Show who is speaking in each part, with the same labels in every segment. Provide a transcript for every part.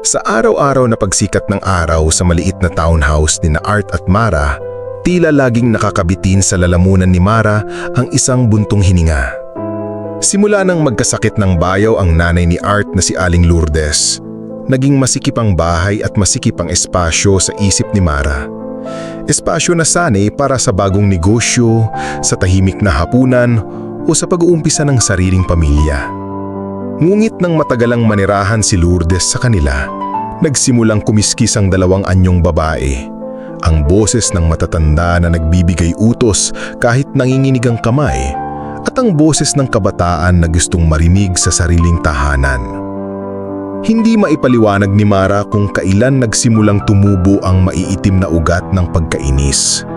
Speaker 1: Sa araw-araw na pagsikat ng araw sa maliit na townhouse ni na Art at Mara, tila laging nakakabitin sa lalamunan ni Mara ang isang buntong hininga. Simula nang magkasakit ng bayaw ang nanay ni Art na si Aling Lourdes, naging masikip ang bahay at masikip ang espasyo sa isip ni Mara. Espasyo na sanay para sa bagong negosyo, sa tahimik na hapunan o sa pag-uumpisa ng sariling pamilya. Ngunit nang matagalang manirahan si Lourdes sa kanila, nagsimulang kumiskis ang dalawang anyong babae. Ang boses ng matatanda na nagbibigay utos kahit nanginginig ang kamay, at ang boses ng kabataan na gustong marinig sa sariling tahanan. Hindi maipaliwanag ni Mara kung kailan nagsimulang tumubo ang maiitim na ugat ng pagkainis.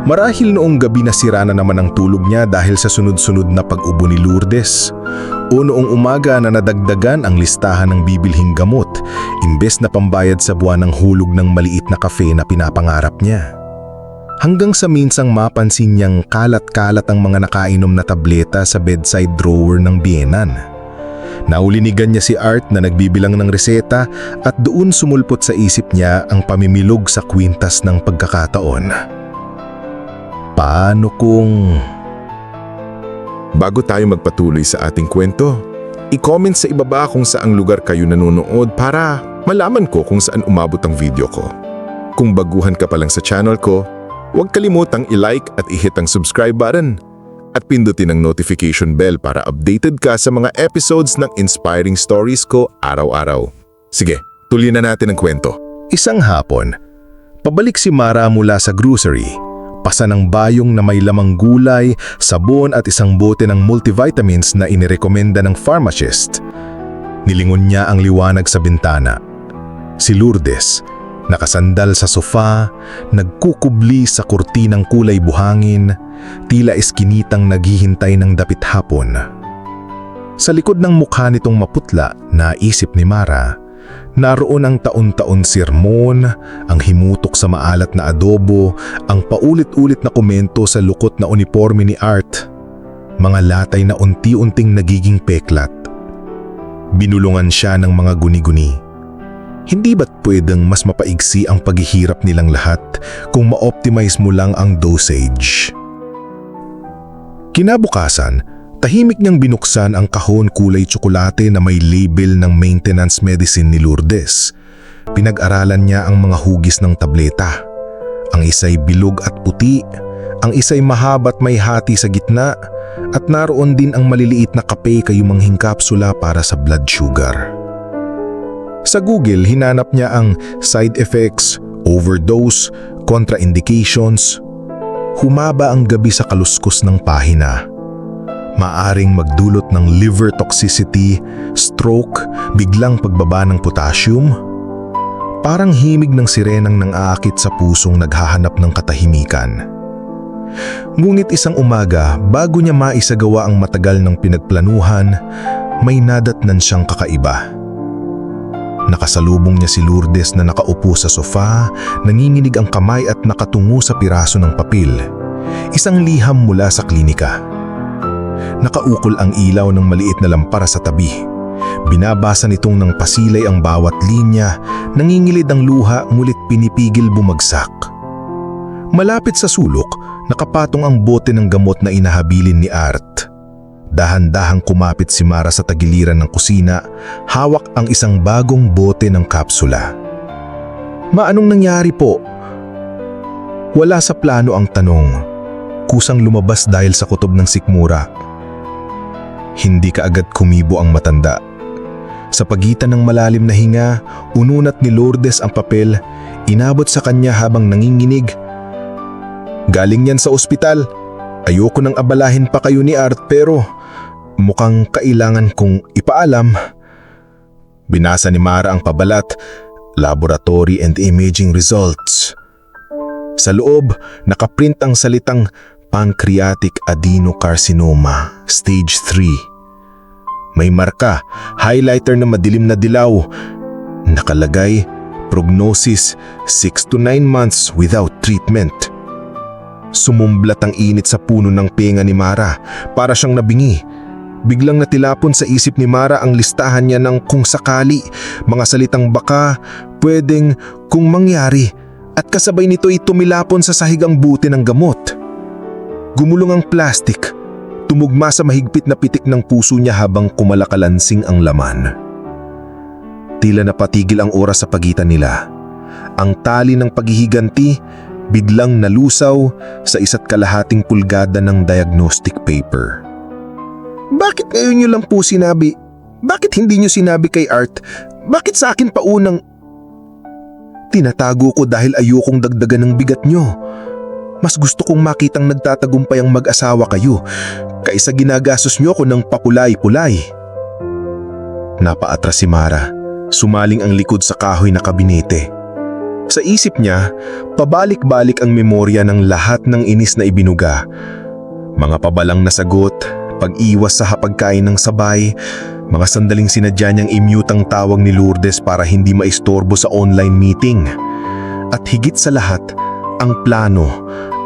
Speaker 1: Marahil noong gabi nasira na naman ang tulog niya dahil sa sunod-sunod na pag-ubo ni Lourdes, o noong umaga na nadagdagan ang listahan ng bibilhing gamot imbes na pambayad sa buwan ng hulog ng maliit na kafe na pinapangarap niya. Hanggang sa minsang mapansin niyang kalat-kalat ang mga nakainom na tableta sa bedside drawer ng biyenan. Naulinigan niya si Art na nagbibilang ng reseta at doon sumulpot sa isip niya ang pamimilog sa kwintas ng pagkakataon. Paano kung...
Speaker 2: Bago tayo magpatuloy sa ating kwento, i-comment sa ibaba kung saang lugar kayo nanonood para malaman ko kung saan umabot ang video ko. Kung baguhan ka pa lang sa channel ko, huwag kalimutang i-like at i-hit ang subscribe button at pindutin ang notification bell para updated ka sa mga episodes ng inspiring stories ko araw-araw. Sige, tuloy na natin ang kwento.
Speaker 1: Isang hapon, pabalik si Mara mula sa grocery. Pasa ng bayong na may lamang gulay, sabon at isang bote ng multivitamins na inirekomenda ng pharmacist. Nilingon niya ang liwanag sa bintana. Si Lourdes, nakasandal sa sofa, nagkukubli sa kurtinang kulay buhangin, tila eskinitang naghihintay ng dapit hapon. Sa likod ng mukha nitong maputla, naisip ni Mara, naroon ang taon-taon sermon, ang himutok sa maalat na adobo, ang paulit-ulit na komento sa lukot na uniforme ni Art, mga latay na unti-unting nagiging peklat. Binulungan siya ng mga guni-guni. Hindi ba't pwedeng mas mapaigsi ang paghihirap nilang lahat kung ma-optimize mo lang ang dosage? Kinabukasan, tahimik niyang binuksan ang kahon kulay tsokolate na may label ng maintenance medicine ni Lourdes. Pinag-aralan niya ang mga hugis ng tableta. Ang isa'y bilog at puti, ang isa'y mahaba at may hati sa gitna, at naroon din ang maliliit na kape kayumanghing kapsula para sa blood sugar. Sa Google, hinanap niya ang side effects, overdose, contraindications. Humaba ang gabi sa kaluskos ng pahina. Maaring magdulot ng liver toxicity, stroke, biglang pagbaba ng potassium. Parang himig ng sirenang nang aakit sa pusong naghahanap ng katahimikan. Ngunit isang umaga, bago niya maisagawa ang matagal ng pinagplanuhan, may nadatnan siyang kakaiba. Nakasalubong niya si Lourdes na nakaupo sa sofa, nanginginig ang kamay at nakatungo sa piraso ng papel. Isang liham mula sa klinika. Nakaukol ang ilaw ng maliit na lampara sa tabi. Binabasa nitong ng pasilay ang bawat linya, nangingilid ang luha ngulit pinipigil bumagsak. Malapit sa sulok, nakapatong ang bote ng gamot na inahabilin ni Art. Dahan-dahang kumapit si Mara sa tagiliran ng kusina, hawak ang isang bagong bote ng kapsula. "Anong nangyari po?" Wala sa plano ang tanong. Kusang lumabas dahil sa kutob ng sikmura. Hindi kaagad kumibo ang matanda. Sa pagitan ng malalim na hinga, ununat ni Lourdes ang papel, inabot sa kanya habang nanginginig. "Galing yan sa ospital. Ayoko nang abalahin pa kayo ni Art pero mukhang kailangan kong ipaalam." Binasa ni Mara ang pabalat, laboratory and imaging results. Sa loob, nakaprint ang salitang pancreatic adenocarcinoma, stage 3. May marka, highlighter na madilim na dilaw. Nakalagay, prognosis 6 to 9 months without treatment. Sumumblat ang init sa puno ng penga ni Mara, para siyang nabingi. Biglang natilapon sa isip ni Mara ang listahan niya ng kung sakali, mga salitang baka, pwedeng, kung mangyari, at kasabay nito'y tumilapon sa sahig ang buti ng gamot. Gumulong ang plastik, tumugma sa mahigpit na pitik ng puso niya habang kumalakalansing ang laman. Tila napatigil ang oras sa pagitan nila. Ang tali ng paghihiganti biglang nalusaw sa 1.5 pulgada ng diagnostic paper. Bakit ngayon niyo lang po sinabi? Bakit hindi niyo sinabi kay Art? Bakit sa akin pa unang? Tinatago ko dahil ayokong dagdagan ng bigat niyo. Mas gusto kong makitang nagtatagumpay ang mag-asawa kayo kaysa ginagastos niyo ko ng papulay-pulay. Napaatras si Mara, sumaling ang likod sa kahoy na kabinete. Sa isip niya, pabalik-balik ang memorya ng lahat ng inis na ibinuga. Mga pabalang na sagot, pag-iwas sa hapagkain ng sabay, mga sandaling sinadya niyang i-mute ang tawag ni Lourdes para hindi maistorbo sa online meeting. At higit sa lahat, ang plano,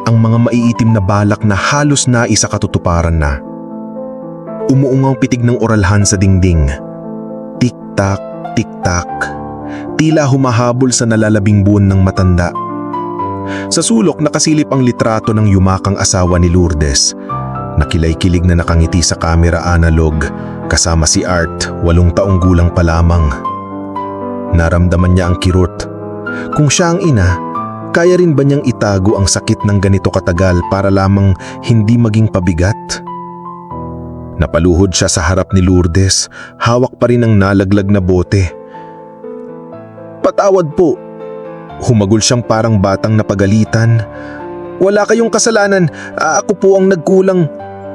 Speaker 1: ang mga maiitim na balak na halos naisa katutuparan na. Umuungaw pitig ng oralhan sa dingding. Tik-tak, tik-tak. Tila humahabol sa nalalabing buwan ng matanda. Sa sulok nakasilip ang litrato ng yumakang asawa ni Lourdes. Nakilay-kilig na nakangiti sa kamera analog kasama si Art, 8 taong gulang pa lamang. Naramdaman niya ang kirot. Kung siya ang ina, kaya rin ba niyang itago ang sakit ng ganito katagal para lamang hindi maging pabigat? Napaluhod siya sa harap ni Lourdes, hawak pa rin ang nalaglag na bote. Patawad po. Humagol siyang parang batang napagalitan. Wala kayong kasalanan. Ako po ang nagkulang.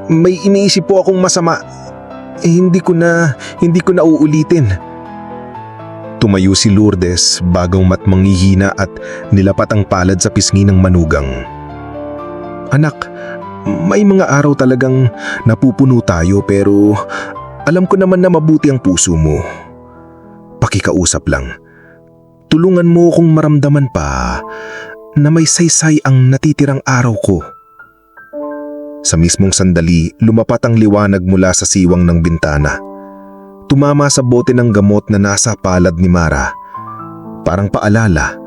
Speaker 1: May iniisip po akong masama. Hindi ko na uulitin. Tumayo si Lourdes, bagong matmanghihina at nilapat ang palad sa pisngi ng manugang. Anak, may mga araw talagang napupuno tayo pero alam ko naman na mabuti ang puso mo. Pakikausap lang. Tulungan mo kung maramdaman pa na may saysay ang natitirang araw ko. Sa mismong sandali, lumapat ang liwanag mula sa siwang ng bintana. Tumama sa bote ng gamot na nasa palad ni Mara. Parang paalala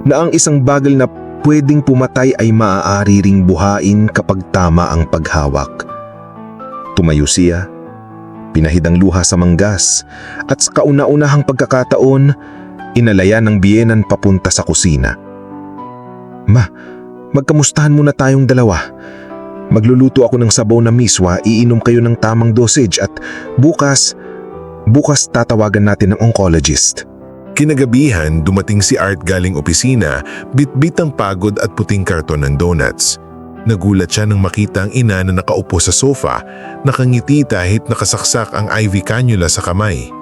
Speaker 1: na ang isang bagal na pwedeng pumatay ay maaari ring buhain kapag tama ang paghawak. Tumayo siya, pinahid ang luha sa manggas at sa kauna-unahang pagkakataon, inalaya ng biyenan papunta sa kusina. Ma, magkamustahan muna tayong dalawa. Magluluto ako ng sabaw na miswa, iinom kayo ng tamang dosage at bukas tatawagan natin ng oncologist.
Speaker 2: Kinagabihan, dumating si Art galing opisina, bitbit ang pagod at puting karton ng donuts. Nagulat siya nang makita ang ina na nakaupo sa sofa, nakangiti kahit nakasaksak ang IV cannula sa kamay.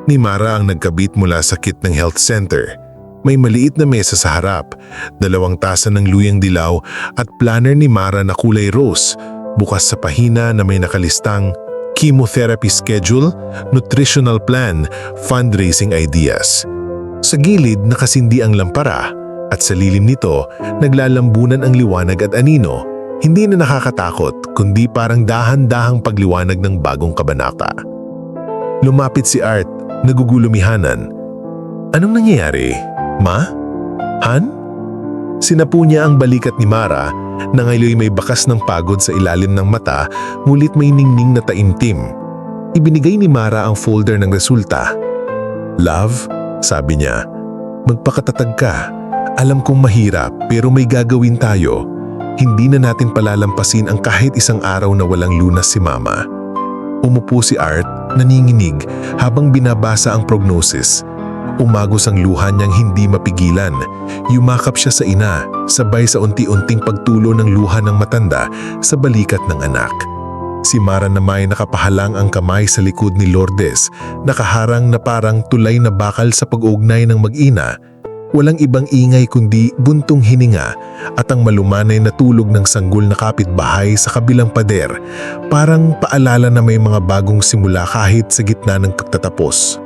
Speaker 2: Ni Mara ang nagkabit mula sa kit ng health center. May maliit na mesa sa harap, 2 tasa ng luyang dilaw at planner ni Mara na kulay rose, bukas sa pahina na may nakalistang chemotherapy schedule, nutritional plan, fundraising ideas. Sa gilid nakasindi ang lampara at sa lilim nito naglalambunan ang liwanag at anino, hindi na nakakatakot kundi parang dahan-dahang pagliwanag ng bagong kabanata. Lumapit si Art, nagugulumihanan. Anong nangyayari? Ma? Han? Sinapu niya ang balikat ni Mara na ngayon may bakas ng pagod sa ilalim ng mata, ngunit may ningning na taimtim. Ibinigay ni Mara ang folder ng resulta. Love, sabi niya, magpakatatag ka. Alam kong mahirap pero may gagawin tayo. Hindi na natin palalampasin ang kahit isang araw na walang lunas si Mama. Umupo si Art, naninginig habang binabasa ang prognosis. Umagos ang luha niyang hindi mapigilan. Yumakap siya sa ina, sabay sa unti-unting pagtulo ng luha ng matanda sa balikat ng anak. Si Mara na may nakapahalang ang kamay sa likod ni Lourdes, nakaharang na parang tulay na bakal sa pag-uugnay ng mag-ina. Walang ibang ingay kundi buntong hininga at ang malumanay na tulog ng sanggol na kapitbahay sa kabilang pader, parang paalala na may mga bagong simula kahit sa gitna ng pagtatapos.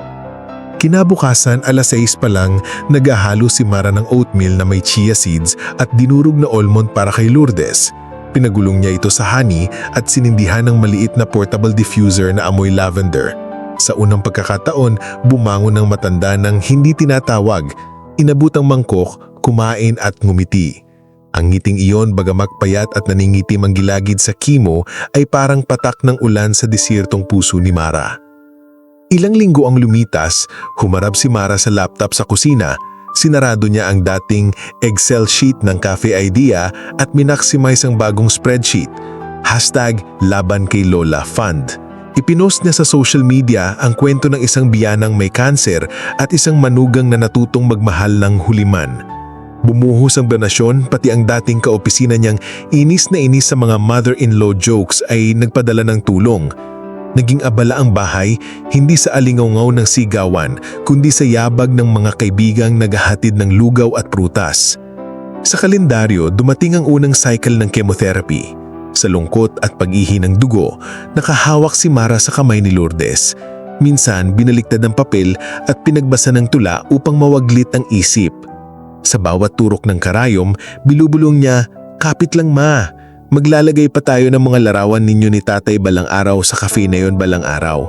Speaker 2: Kinabukasan, 6:00 pa lang, naghahalo si Mara ng oatmeal na may chia seeds at dinurog na almond para kay Lourdes.
Speaker 3: Pinagulong niya ito sa honey at sinindihan ng maliit na portable diffuser na amoy lavender. Sa unang pagkakataon, bumangon ng matanda ng hindi tinatawag. Inabot ang mangkok, kumain at ngumiti. Ang ngiting iyon, bagamak payat at naningitim ang gilagid sa kimo, ay parang patak ng ulan sa desiertong puso ni Mara. Ilang linggo ang lumitas, humarap si Mara sa laptop sa kusina. Sinarado niya ang dating Excel sheet ng Cafe Idea at minaximize ang bagong spreadsheet. #Laban kay Lola Fund. Ipinost niya sa social media ang kwento ng isang biyanang may kanser at isang manugang na natutong magmahal ng huliman. Bumuhos ang donasyon, pati ang dating kaopisina niyang inis na inis sa mga mother-in-law jokes ay nagpadala ng tulong. Naging abala ang bahay, hindi sa alingaw ng sigawan, kundi sa yabag ng mga kaibigang naghahatid ng lugaw at prutas. Sa kalendaryo, dumating ang unang cycle ng chemotherapy. Sa lungkot at pag-ihi ng dugo, nakahawak si Mara sa kamay ni Lourdes. Minsan, binaliktad ang papel at pinagbasa ng tula upang mawaglit ang isip. Sa bawat turok ng karayom, bilubulong niya, "Kapit lang ma, maglalagay pa tayo ng mga larawan ninyo ni Tatay balang araw sa cafe na yon balang araw."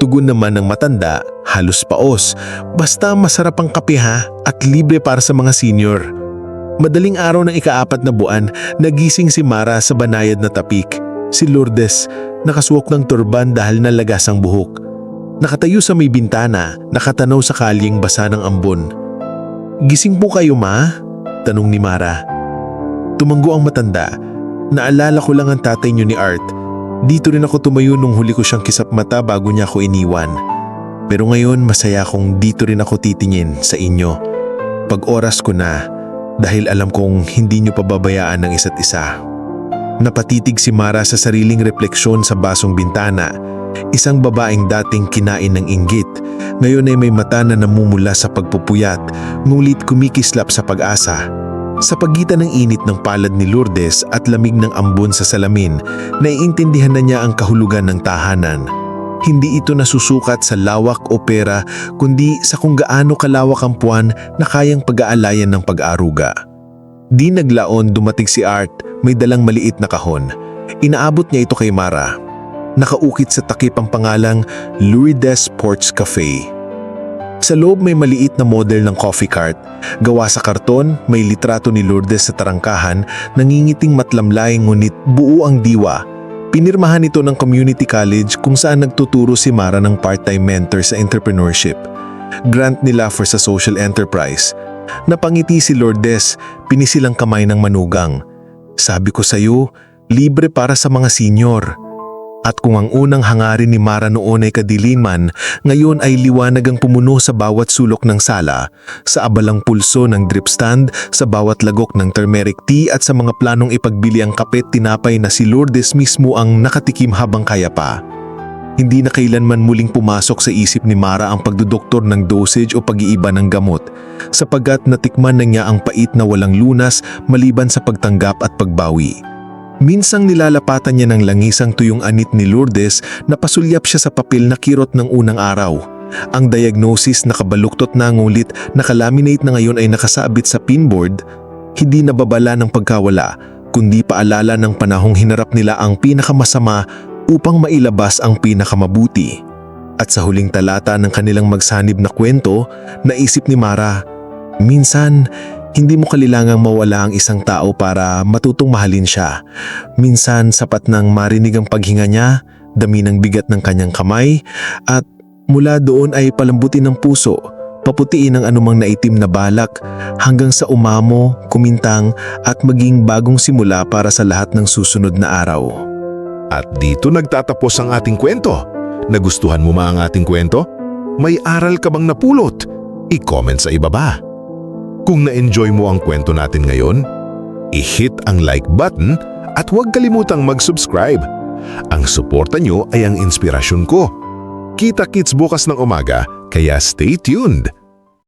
Speaker 3: Tugon naman ng matanda, halos paos, "Basta masarap ang kape ha at libre para sa mga senior." Madaling araw ng ika-4 na buwan, nagising si Mara sa banayad na tapik. Si Lourdes, nakasuok ng turban dahil nalagas ang buhok. Nakatayo sa may bintana, nakatanaw sa kalyeng basa ng ambon. "Gising po kayo ma?" tanong ni Mara. Tumanggo ang matanda. "Naalala ko lang ang tatay niyo ni Art. Dito rin ako tumayo nung huli ko siyang kisap mata bago niya ako iniwan. Pero ngayon masaya kong dito rin ako titingin sa inyo. Pag oras ko na, dahil alam kong hindi niyo pababayaan ng isa't isa." Napatitig si Mara sa sariling refleksyon sa basong bintana. Isang babaeng dating kinain ng inggit, ngayon ay may mata na namumula sa pagpupuyat, ngunit kumikislap sa pag-asa. Sa pagitan ng init ng palad ni Lourdes at lamig ng ambon sa salamin, naiintindihan na niya ang kahulugan ng tahanan. Hindi ito nasusukat sa lawak o pera, kundi sa kung gaano kalawak ang puwan na kayang pag-aalayan ng pag-aaruga. Di naglaon, dumating si Art, may dalang maliit na kahon. Inaabot niya ito kay Mara. Nakaukit sa takip ang pangalang Lourdes Porch Cafe. Sa loob may maliit na model ng coffee cart. Gawa sa karton, may litrato ni Lourdes sa tarangkahan, nangingiting matlamlay ngunit buo ang diwa. Pinirmahan ito ng community college kung saan nagtuturo si Mara ng part-time mentor sa entrepreneurship. Grant nila for sa social enterprise. Napangiti si Lourdes, pinisilang kamay ng manugang. "Sabi ko sa'yo, libre para sa mga senior." At kung ang unang hangarin ni Mara noon ay kadiliman, ngayon ay liwanag ang pumuno sa bawat sulok ng sala, sa abalang pulso ng drip stand, sa bawat lagok ng turmeric tea at sa mga planong ipagbili ang kapet tinapay na si Lourdes mismo ang nakatikim habang kaya pa. Hindi na kailanman muling pumasok sa isip ni Mara ang pagdudoktor ng dosage o pag-iiba ng gamot, sapagkat natikman na niya ang pait na walang lunas maliban sa pagtanggap at pagbawi. Minsang nilalapatan niya ng langisang tuyong anit ni Lourdes na pasulyap siya sa papel na kirot ng unang araw. Ang diagnosis nakabaluktot na ngulit, nakalaminate na ngayon ay nakasabit sa pinboard, hindi nababala ng pagkawala, kundi paalala ng panahong hinarap nila ang pinakamasama upang mailabas ang pinakamabuti. At sa huling talata ng kanilang magsanib na kwento, naisip ni Mara, minsan, hindi mo kailangang mawala ang isang tao para matutong mahalin siya. Minsan sapat nang marinig ang paghinga niya, dami ng bigat ng kanyang kamay, at mula doon ay palambutin ng puso, paputiin ang anumang naitim na balak, hanggang sa umamo, kumintang, at maging bagong simula para sa lahat ng susunod na araw.
Speaker 2: At dito nagtatapos ang ating kwento. Nagustuhan mo ba ang ating kwento? May aral ka bang napulot? I-comment sa ibaba. Kung na-enjoy mo ang kwento natin ngayon, i-hit ang like button at huwag kalimutang mag-subscribe. Ang suporta nyo ay ang inspirasyon ko. Kita-kits bukas ng umaga, kaya stay tuned!